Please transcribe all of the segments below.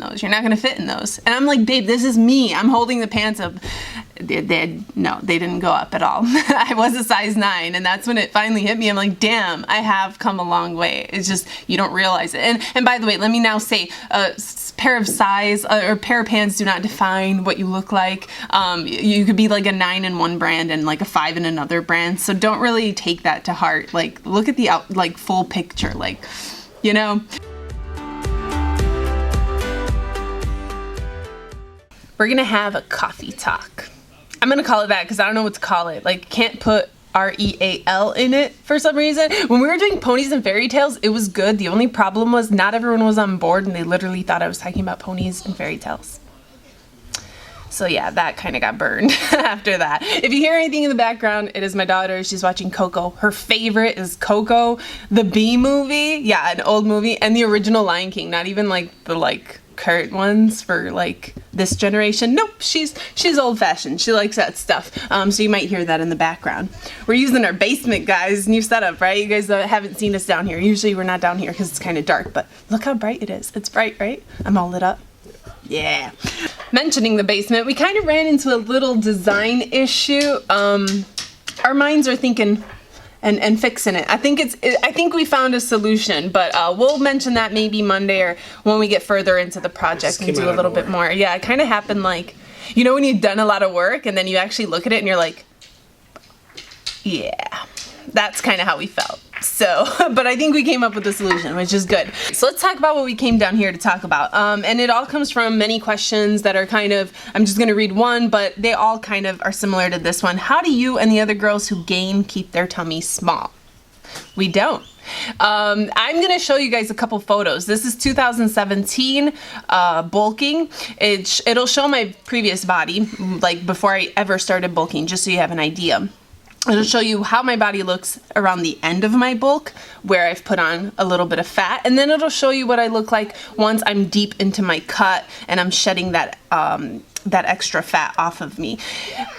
those. You're not gonna fit in those. And I'm like, babe, this is me. I'm holding the pants up. No, they didn't go up at all. I was a size 9, and that's when it finally hit me. I'm like, damn, I have come a long way. It's just, you don't realize it. And by the way, let me now say, pair of size or pair of pants do not define what you look like. You could be like a 9 in one brand and like a 5 in another brand. So don't really take that to heart. Like, look at the full picture, like, you know. We're gonna have a coffee talk. I'm gonna call it that because I don't know what to call it. Like, can't put REAL in it for some reason. When we were doing ponies and fairy tales, it was good. The only problem was not everyone was on board, and they literally thought I was talking about ponies and fairy tales. So yeah, that kind of got burned after that. If you hear anything in the background, it is my daughter. She's watching Coco. Her favorite is Coco, the Bee movie. Yeah, an old movie, and the original Lion King. Not even like the current ones for like this generation. Nope, she's old-fashioned. She likes that stuff. So you might hear that in the background. We're using our basement, guys. New setup, right? You guys haven't seen us down here. Usually we're not down here because it's kind of dark, but look how bright it is. It's bright, right? I'm all lit up. Yeah. Mentioning the basement, we kind of ran into a little design issue. Our minds are thinking and fixing it. I think we found a solution, but we'll mention that maybe Monday or when we get further into the project and do a little bit more. Yeah, it kind of happened like, you know, when you've done a lot of work and then you actually look at it and you're like, yeah, that's kind of how we felt. So, but I think we came up with a solution, which is good. So let's talk about what we came down here to talk about. And it all comes from many questions that are kind of, I'm just going to read one, but they all kind of are similar to this one. How do you and the other girls who gain keep their tummies small? We don't. I'm going to show you guys a couple photos. This is 2017 bulking. It'll show my previous body, like before I ever started bulking, just so you have an idea. It'll show you how my body looks around the end of my bulk, where I've put on a little bit of fat, and then it'll show you what I look like once I'm deep into my cut and I'm shedding that extra fat off of me.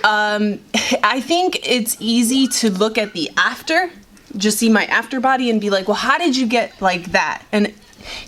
I think it's easy to look at the after, just see my after body and be like, well, how did you get like that? And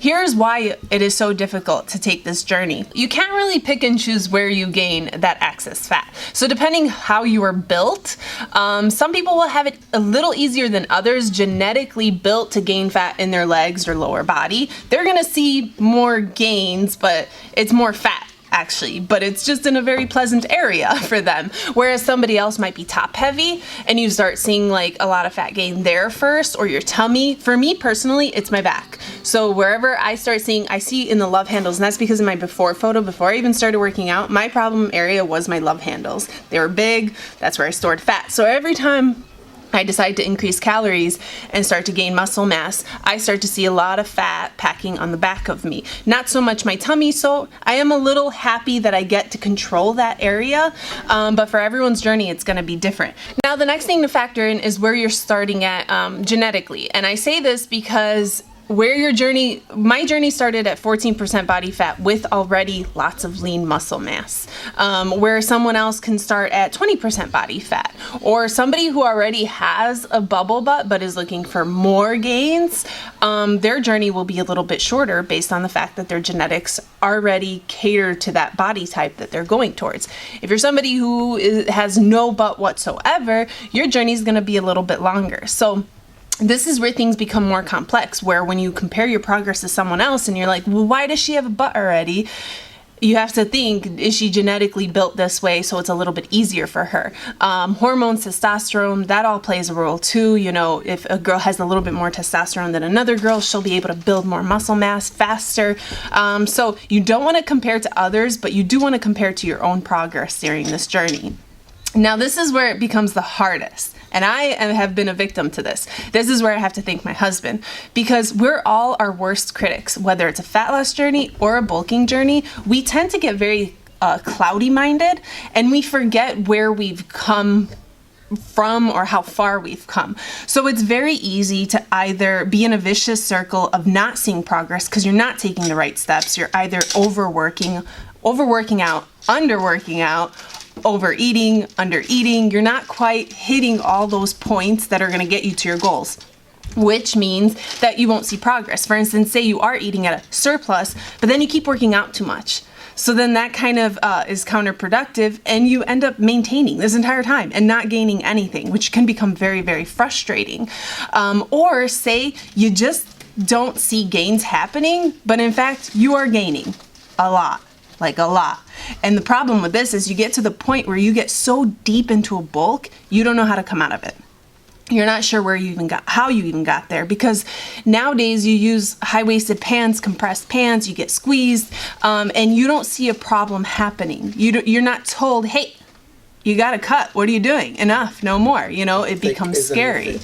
here's why it is so difficult to take this journey. You can't really pick and choose where you gain that excess fat. So depending how you are built, some people will have it a little easier than others, genetically built to gain fat in their legs or lower body. They're gonna see more gains, but it's more fat actually, but it's just in a very pleasant area for them. Whereas somebody else might be top heavy and you start seeing like a lot of fat gain there first, or your tummy. For me personally, it's my back. So wherever I start seeing, I see in the love handles, and that's because in my before photo, before I even started working out, my problem area was my love handles. They were big, that's where I stored fat. So every time I decide to increase calories and start to gain muscle mass, I start to see a lot of fat packing on the back of me. Not so much my tummy, so I am a little happy that I get to control that area, but for everyone's journey, it's gonna be different. Now, the next thing to factor in is where you're starting at genetically, and I say this because my journey started at 14% body fat with already lots of lean muscle mass, where someone else can start at 20% body fat, or somebody who already has a bubble butt but is looking for more gains, their journey will be a little bit shorter based on the fact that their genetics already cater to that body type that they're going towards. If you're somebody who has no butt whatsoever, your journey is going to be a little bit longer. So this is where things become more complex, where when you compare your progress to someone else and you're like, well, why does she have a butt already? You have to think, is she genetically built this way so it's a little bit easier for her? Hormones, testosterone, that all plays a role too. You know, if a girl has a little bit more testosterone than another girl, she'll be able to build more muscle mass faster. So you don't want to compare to others, but you do want to compare to your own progress during this journey. Now, this is where it becomes the hardest. And I have been a victim to this. This is where I have to thank my husband, because we're all our worst critics, whether it's a fat loss journey or a bulking journey. We tend to get very cloudy minded, and we forget where we've come from or how far we've come. So it's very easy to either be in a vicious circle of not seeing progress because you're not taking the right steps. You're either overworking out, underworking out, overeating, undereating. You're not quite hitting all those points that are going to get you to your goals. which means that you won't see progress. For instance, say you are eating at a surplus, but then you keep working out too much. So then that kind of is counterproductive, and you end up maintaining this entire time and not gaining anything, which can become very, very frustrating. Or say you just don't see gains happening, but in fact you are gaining a lot. Like a lot. And the problem with this is you get to the point where you get so deep into a bulk, you don't know how to come out of it. You're not sure how you even got there, because nowadays you use high-waisted pants, compressed pants, you get squeezed, and you don't see a problem happening. You're not told, hey, you gotta cut. What are you doing? Enough, no more. You know, it becomes scary.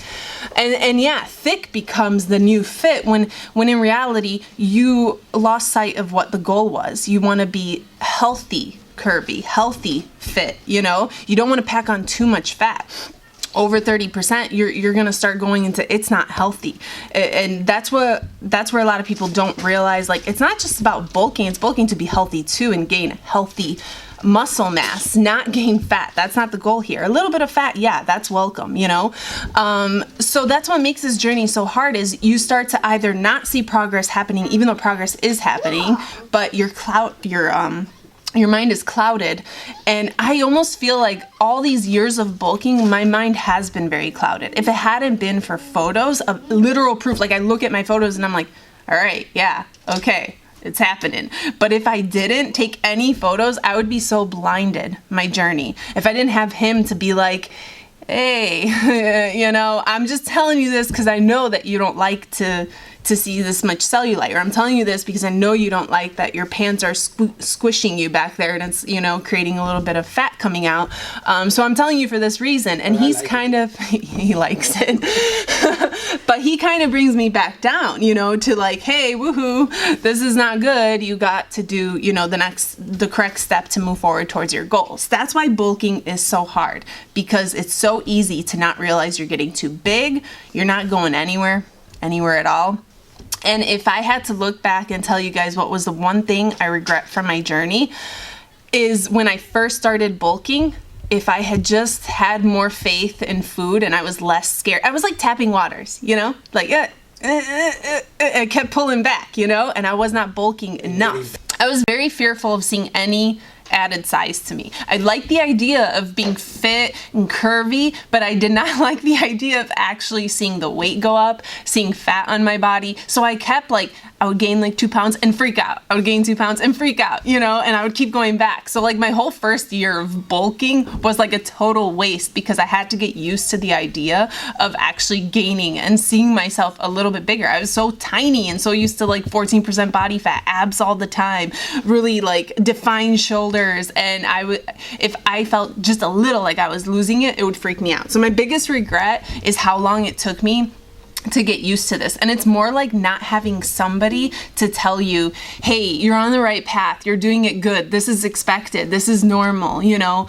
And yeah, thick becomes the new fit when in reality you lost sight of what the goal was. You want to be healthy, curvy, healthy, fit, you know? You don't want to pack on too much fat. Over 30%, you're going to start going into it's not healthy. And that's where a lot of people don't realize, like, it's not just about bulking, it's bulking to be healthy too and gain healthy muscle mass, not gain fat. That's not the goal here. A little bit of fat, yeah, that's welcome, you know? So that's what makes this journey so hard, is you start to either not see progress happening, even though progress is happening, but your mind is clouded. And I almost feel like all these years of bulking, my mind has been very clouded. If it hadn't been for photos of literal proof, like I look at my photos and I'm like, all right, yeah, okay, it's happening. But if I didn't take any photos, I would be so blinded, my journey. If I didn't have him to be like, hey, you know, I'm just telling you this because I know that you don't like to see this much cellulite, or I'm telling you this because I know you don't like that your pants are squishing you back there and it's, you know, creating a little bit of fat coming out. So I'm telling you for this reason. And he's kind of, he likes it, but he kind of brings me back down, you know, to like, hey, woohoo, this is not good. You got to do, you know, the correct step to move forward towards your goals. That's why bulking is so hard, because it's so easy to not realize you're getting too big. You're not going anywhere at all. And if I had to look back and tell you guys what was the one thing I regret from my journey, is when I first started bulking, if I had just had more faith in food and I was less scared. I was like tapping waters, you know, like I kept pulling back, you know, and I was not bulking enough. I was very fearful of seeing any added size to me. I liked the idea of being fit and curvy, but I did not like the idea of actually seeing the weight go up, seeing fat on my body. So I kept like, I would gain like 2 pounds and freak out. I would gain 2 pounds and freak out, you know, and I would keep going back. So like my whole first year of bulking was like a total waste, because I had to get used to the idea of actually gaining and seeing myself a little bit bigger. I was so tiny and so used to like 14% body fat, abs all the time, really like defined shoulders. And if I felt just a little like I was losing it, it would freak me out. So my biggest regret is how long it took me to get used to this. And it's more like not having somebody to tell you, hey, you're on the right path, you're doing it good, this is expected, this is normal, you know,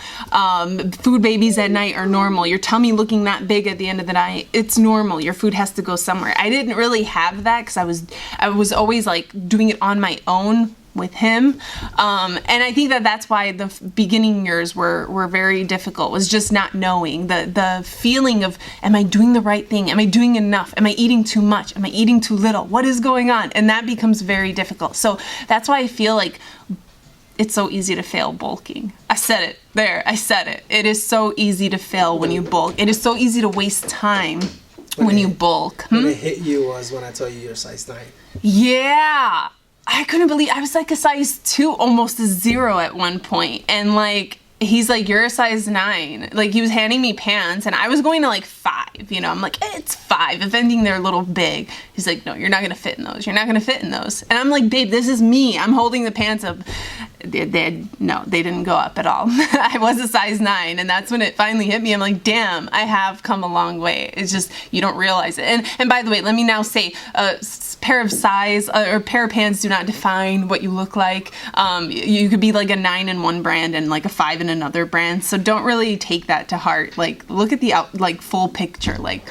food babies at night are normal, your tummy looking that big at the end of the night, it's normal, your food has to go somewhere. I didn't really have that, because I was always like doing it on my own with him, and I think that's why the beginning years were very difficult, was just not knowing, the feeling of, am I doing the right thing, am I doing enough, am I eating too much, am I eating too little, what is going on? And that becomes very difficult. So that's why I feel like it's so easy to fail bulking. I said it there, I said it. It is so easy to fail when you bulk. It is so easy to waste time when you bulk. When it hit you was when I told you you're size 9. Yeah. I couldn't believe, I was like a size 2, almost a 0 at one point. And like, he's like, you're a size 9. Like, he was handing me pants and I was going to like 5, you know, I'm like, it's 5. If anything, they're a little big. He's like, no, you're not going to fit in those. You're not going to fit in those. And I'm like, babe, this is me. I'm holding the pants up. No, they didn't go up at all. I was a size 9. And that's when it finally hit me. I'm like, damn, I have come a long way. It's just, you don't realize it. And by the way, let me now say, pair of size or pair of pants do not define what you look like. You could be like a 9 in one brand and like a 5 in another brand. So don't really take that to heart. Like, look at the full picture. Like,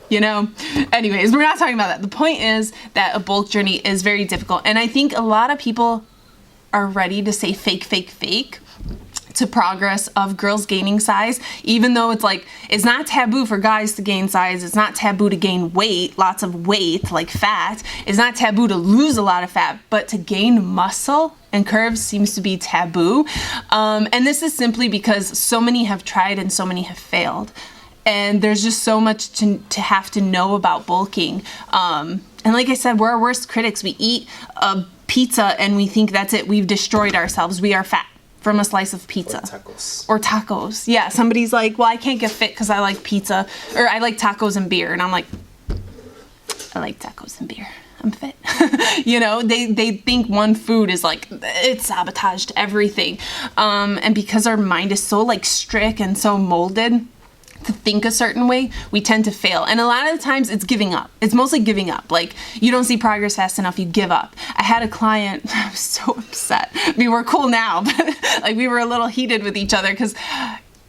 you know, anyways, we're not talking about that. The point is that a bulk journey is very difficult. And I think a lot of people are ready to say fake, fake, fake to progress of girls gaining size, even though it's like, it's not taboo for guys to gain size. It's not taboo to gain weight, lots of weight, like fat. It's not taboo to lose a lot of fat, but to gain muscle and curves seems to be taboo. And this is simply because so many have tried and so many have failed. And there's just so much to have to know about bulking. And like I said, we're our worst critics. We eat a pizza and we think that's it. We've destroyed ourselves. We are fat from a slice of pizza. Or tacos. Yeah, somebody's like, well, I can't get fit because I like pizza, or I like tacos and beer. And I'm like, I like tacos and beer. I'm fit. You know, they think one food is like, it sabotaged everything. And because our mind is so like strict and so molded to think a certain way, we tend to fail. And a lot of the times it's giving up. It's mostly giving up. Like, you don't see progress fast enough, you give up. I had a client, I was so upset. I mean, we're cool now, but like we were a little heated with each other because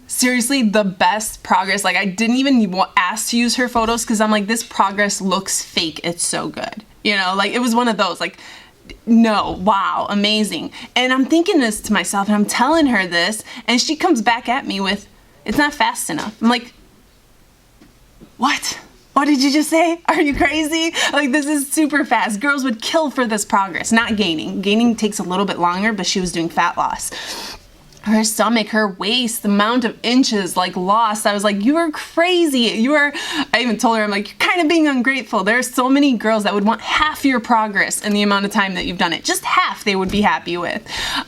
seriously, the best progress, like I didn't even ask to use her photos because I'm like, this progress looks fake. It's so good. You know, like it was one of those, like, no, wow, amazing. And I'm thinking this to myself and I'm telling her this and she comes back at me with, it's not fast enough. I'm like, what? What did you just say? Are you crazy? Like, this is super fast. Girls would kill for this progress, not gaining. Gaining takes a little bit longer, but she was doing fat loss. Her stomach, her waist, the amount of inches like lost. I was like, you are crazy. I even told her, I'm like, you're kind of being ungrateful. There are so many girls that would want half your progress in the amount of time that you've done it. Just half they would be happy with.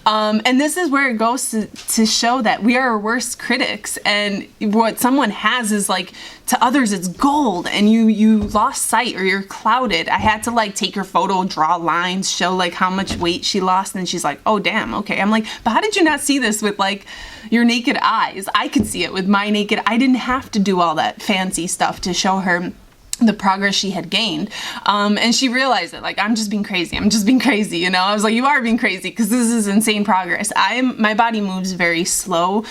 And this is where it goes to show that we are our worst critics. And what someone has is like, to others it's gold, and you lost sight or you're clouded. I had to like take her photo, draw lines, show like how much weight she lost, and she's like, oh damn, okay. I'm like, but how did you not see this with like your naked eyes? I could see it with my naked. I didn't have to do all that fancy stuff to show her the progress she had gained. And she realized it, like, I'm just being crazy. You know, I was like, you are being crazy because this is insane progress. My body moves very slow.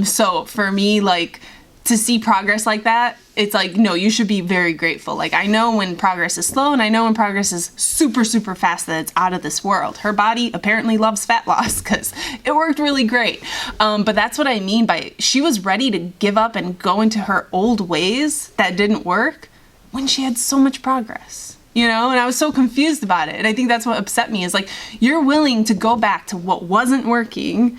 So for me, like, to see progress like that, it's like, no, you should be very grateful. Like, I know when progress is slow and I know when progress is super, super fast, that it's out of this world. Her body apparently loves fat loss because it worked really great. But that's what I mean by she was ready to give up and go into her old ways that didn't work when she had so much progress. You know, and I was so confused about it. And I think that's what upset me, is like, you're willing to go back to what wasn't working,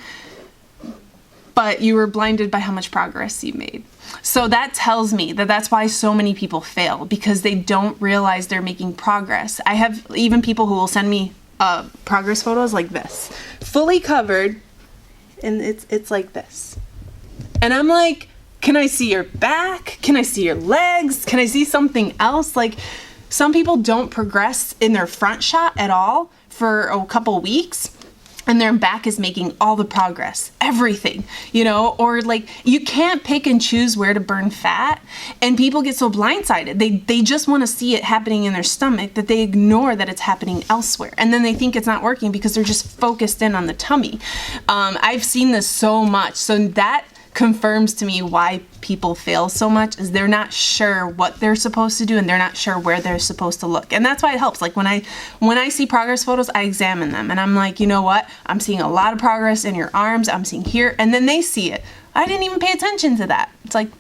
but you were blinded by how much progress you made. So that tells me that that's why so many people fail, because they don't realize they're making progress. I have even people who will send me progress photos like this, fully covered, and it's like this. And I'm like, can I see your back? Can I see your legs? Can I see something else? Like, some people don't progress in their front shot at all for a couple weeks, and their back is making all the progress, everything, you know, or like, you can't pick and choose where to burn fat, and people get so blindsided. They just want to see it happening in their stomach that they ignore that it's happening elsewhere. And then they think it's not working because they're just focused in on the tummy. I've seen this so much. So that confirms to me why people fail so much, is they're not sure what they're supposed to do and they're not sure where they're supposed to look. And that's why it helps. Like, when I see progress photos, I examine them and I'm like, you know what? I'm seeing a lot of progress in your arms. I'm seeing here. And then they see it. I didn't even pay attention to that. It's like,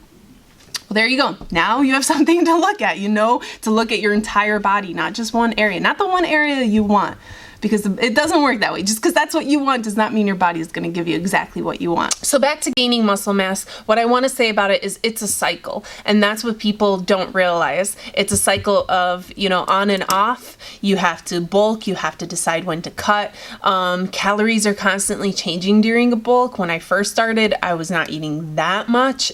well, there you go. Now you have something to look at, you know, to look at your entire body, not just one area, not the one area you want. Because it doesn't work that way. Just because that's what you want does not mean your body is going to give you exactly what you want. So back to gaining muscle mass, what I want to say about it is it's a cycle. And that's what people don't realize. It's a cycle of, you know, on and off. You have to bulk. You have to decide when to cut. Calories are constantly changing during a bulk. When I first started, I was not eating that much.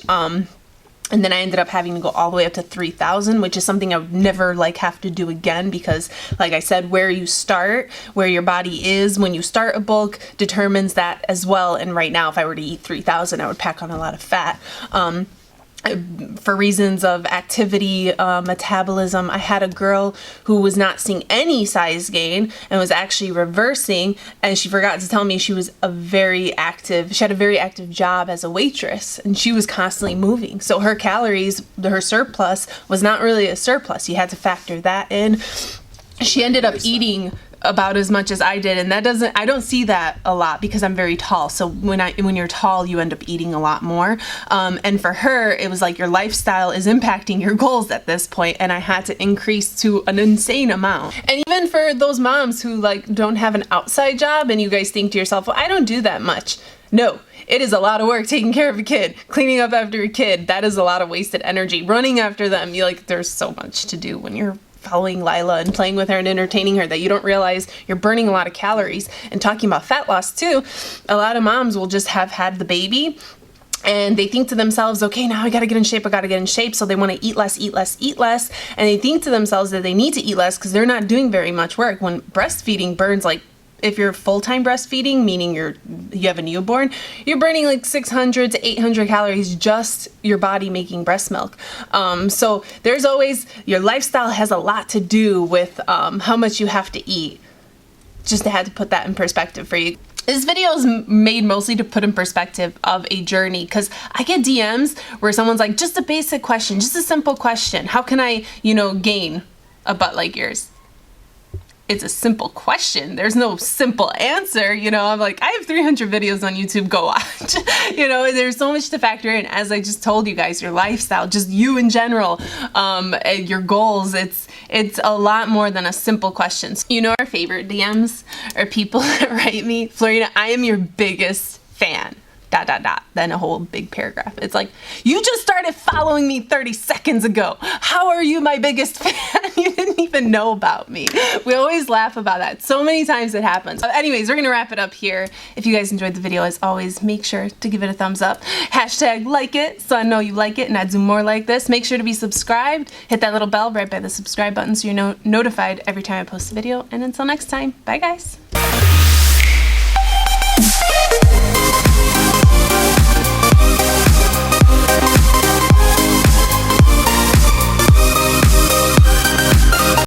And then I ended up having to go all the way up to 3,000, which is something I would never like have to do again, because like I said, where you start, where your body is when you start a bulk determines that as well. And right now, if I were to eat 3,000, I would pack on a lot of fat. For reasons of activity, metabolism, I had a girl who was not seeing any size gain and was actually reversing, and she forgot to tell me she had a very active job as a waitress, and she was constantly moving. So her calories, her surplus was not really a surplus. You had to factor that in. She ended up eating about as much as I did, and I don't see that a lot because I'm very tall. So when you're tall, you end up eating a lot more. And for her, it was like your lifestyle is impacting your goals at this point, and I had to increase to an insane amount. And even for those moms who like don't have an outside job, and you guys think to yourself, well, I don't do that much. No, it is a lot of work taking care of a kid, cleaning up after a kid. That is a lot of wasted energy. Running after them, there's so much to do when you're following Lila and playing with her and entertaining her that you don't realize you're burning a lot of calories. And talking about fat loss too, a lot of moms will just have had the baby and they think to themselves, okay, now I gotta get in shape. So they want to eat less. And they think to themselves that they need to eat less because they're not doing very much work. When breastfeeding burns, like if you're full-time breastfeeding, meaning you have a newborn, you're burning like 600 to 800 calories just your body making breast milk. So there's always, your lifestyle has a lot to do with how much you have to eat. Just had to put that in perspective for you. This video is made mostly to put in perspective of a journey, because I get DMs where someone's like, just a basic question, just a simple question. How can I, gain a butt like yours? It's a simple question. There's no simple answer. I'm like, I have 300 videos on YouTube, go watch. There's so much to factor in. As I just told you guys, your lifestyle, just you in general, your goals, it's a lot more than a simple question. Our favorite DMs are people that write me, Florina, I am your biggest fan. ... Then a whole big paragraph. It's like, you just started following me 30 seconds ago. How are you my biggest fan? You didn't even know about me. We always laugh about that. So many times it happens. Anyways, we're gonna wrap it up here. If you guys enjoyed the video, as always, make sure to give it a thumbs up. # like it so I know you like it and I do more like this. Make sure to be subscribed. Hit that little bell right by the subscribe button so you're notified every time I post a video. And until next time, bye guys.